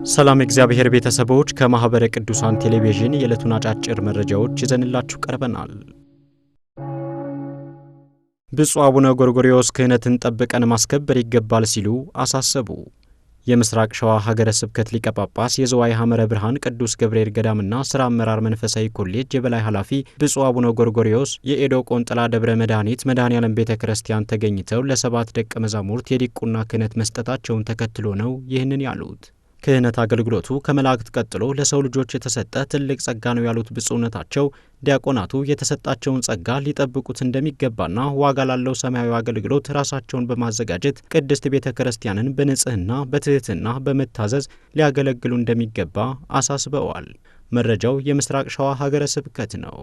ሰላም እግዚአብሔር ቤተሰቦች ከማህበረ ቅዱሳን ቴሌቪዥን የዕለቱን አጫጭር መረጃዎች ይዘንላችሁ ቀርበናል። ብፁዕ አቡነ ጎርጎርዮስ ክህነትን ጠብቀን ማስከበር ይገባል ሲሉ አሳሰቡ። የምስራቅ ሸዋ ሀገረ ስብከት ሊቀ ጳጳስ የዘዋይ ሐመረ ብርሃን ቅዱስ ገብርኤል ገዳምና ሥራ አመራር መንፈሳዊ ኮሌጅ የበላይ ኃላፊ ብፁዕ አቡነ ጎርጎርዮስ የኤዶ ቆንጥላ ደብረ መድኃኒት መድኃኔዓለም ቤተ ክርስቲያን ተገኝተው ለሰባት ደቀ መዛሙርት የዲቁና ክህነት መስጠታቸውን ተከትሎ ነው ይህንን ያሉት። ክህነት አገልግሎቱ ከመላእክት ቀጥሎ ለሰው ልጆች የተሰጠ ትልቅ ጸጋ ነው ያሉት ብፁዕነታቸው ዲያቆናቱ የተሰጣቸውን ጸጋ ሊጠብቁት እንደሚገባና ዋጋ ላለው ሰማያዊ አገልግሎት ራሳቸውን በማዘጋጀት ቅድስት ቤተ ክርስቲያንን በንጽህና በትህትና በመታዘዝ ሊያገለግሉ እንደሚገባ አሳስበዋል። መረጃው የምስራቅ ሸዋ ሀገረ ስብከት ነው።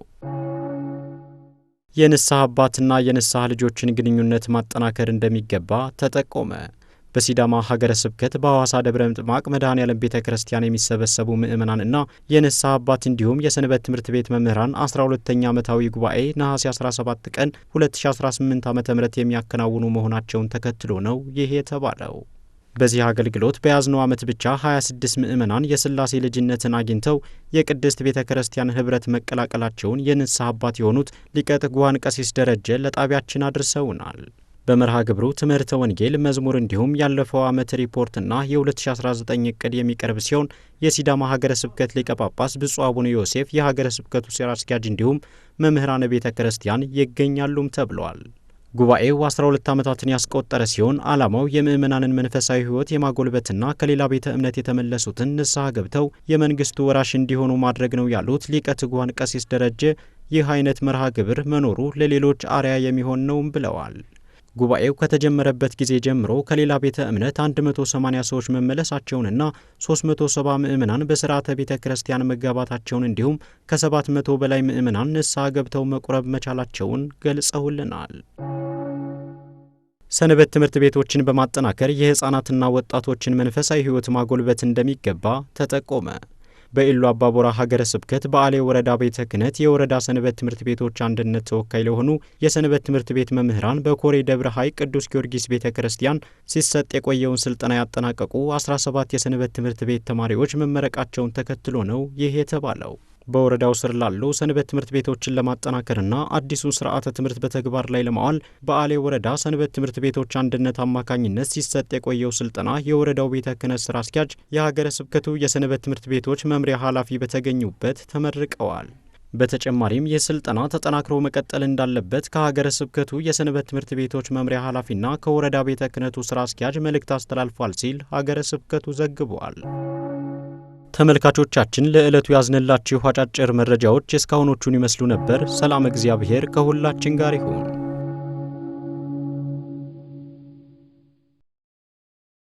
የንስሐ አባትና የንስሐ ልጆችን ግንኙነት ማጠናከር እንደሚገባ ተጠቆመ። በሲዳማ ሀገረ ስብከት በሐዋሳ ደብረ ምጥማቅ መድኃኔዓለም ቤተ ክርስቲያን የሚሰበሰቡ ምእመናንና የንስሐ አባት እንዲሁም የሰንበት ትምህርት ቤት መምህራን 12ኛ ዓመታዊ ጉባኤ ነሐሴ 17 ቀን 2018 ዓ.ም የሚያከናውኑ መሆናቸውን ተከትሎ ነው ይህ የተባለው። በዚህ አገልግሎት በያዝነው ዓመት ብቻ 26 ምእመናን የሥላሴ ልጅነትን አግኝተው የቅድስት ቤተ ክርስቲያን ኅብረት መቀላቀላቸውን የንስሐ አባት የሆኑት ሊቀ ትጉሃን ቀሲስ ደረጀ ለጣቢያችን አድርሰውናል። በመርሃ ግብሩ ትምህርተ ወንጌል፣ መዝሙር እንዲሁም ያለፈው ዓመት ሪፖርትና የ2019 እቅድ የሚቀርብ ሲሆን የሲዳማ ሀገረ ስብከት ሊቀ ጳጳስ ብፁዕ አቡነ ዮሴፍ የሀገረ ስብከቱ ሥራ አስኪያጅ እንዲሁም መምህራነ ቤተ ክርስቲያን ይገኛሉም ተብሏል። ጉባኤው 12 ዓመታትን ያስቆጠረ ሲሆን ዓላማው የምእመናንን መንፈሳዊ ሕይወት የማጎልበትና ከሌላ ቤተ እምነት የተመለሱትን ንስሐ ገብተው የመንግስቱ ወራሽ እንዲሆኑ ማድረግ ነው ያሉት ሊቀ ትጉሃን ቀሲስ ደረጀ ይህ አይነት መርሃ ግብር መኖሩ ለሌሎች አርአያ የሚሆን ነውም ብለዋል። ጉባኤው ከተጀመረበት ጊዜ ጀምሮ ከሌላ ቤተ እምነት 180 ሰዎች መመለሳቸውንና 370 ምእመናን በሥርዓተ ቤተ ክርስቲያን መጋባታቸውን እንዲሁም ከ700 በላይ ምእመናን ንስሐ ገብተው መቁረብ መቻላቸውን ገልጸውልናል። ሰንበት ትምህርት ቤቶችን በማጠናከር የሕፃናትና ወጣቶችን መንፈሳዊ ሕይወት ማጎልበት እንደሚገባ ተጠቆመ። በኢሉ አባቦራ ሀገረ ስብከት በአሌ ወረዳ ቤተ ክህነት የወረዳ ሰንበት ትምህርት ቤቶች አንድነት ተወካይ ለሆኑ የሰንበት ትምህርት ቤት መምህራን በኮሬ ደብረ ሐይቅ ቅዱስ ጊዮርጊስ ቤተ ክርስቲያን ሲሰጥ የቆየውን ስልጠና ያጠናቀቁ 17 የሰንበት ትምህርት ቤት ተማሪዎች መመረቃቸውን ተከትሎ ነው ይህ የተባለው። በወረዳው ስር ላሉ ሰንበት ትምህርት ቤቶችን ለማጠናከርና አዲሱን ስርዓተ ትምህርት በተግባር ላይ ለማዋል በአሌ ወረዳ ሰንበት ትምህርት ቤቶች አንድነት አማካኝነት ሲሰጥ የቆየው ስልጠና የወረዳው ቤተ ክህነት ሥራ አስኪያጅ የሀገረ ስብከቱ የሰንበት ትምህርት ቤቶች መምሪያ ኃላፊ በተገኙበት ተመርቀዋል። በተጨማሪም ይህ ስልጠና ተጠናክሮ መቀጠል እንዳለበት ከሀገረ ስብከቱ የሰንበት ትምህርት ቤቶች መምሪያ ኃላፊና ከወረዳ ቤተ ክህነቱ ሥራ አስኪያጅ መልእክት አስተላልፏል ሲል ሀገረ ስብከቱ ዘግቧል። ተመልካቾቻችን ለዕለቱ ያዝነላችሁ አጫጭር መረጃዎች እስካሁኖቹን ይመስሉ ነበር። ሰላም እግዚአብሔር ከሁላችን ጋር ይሁን።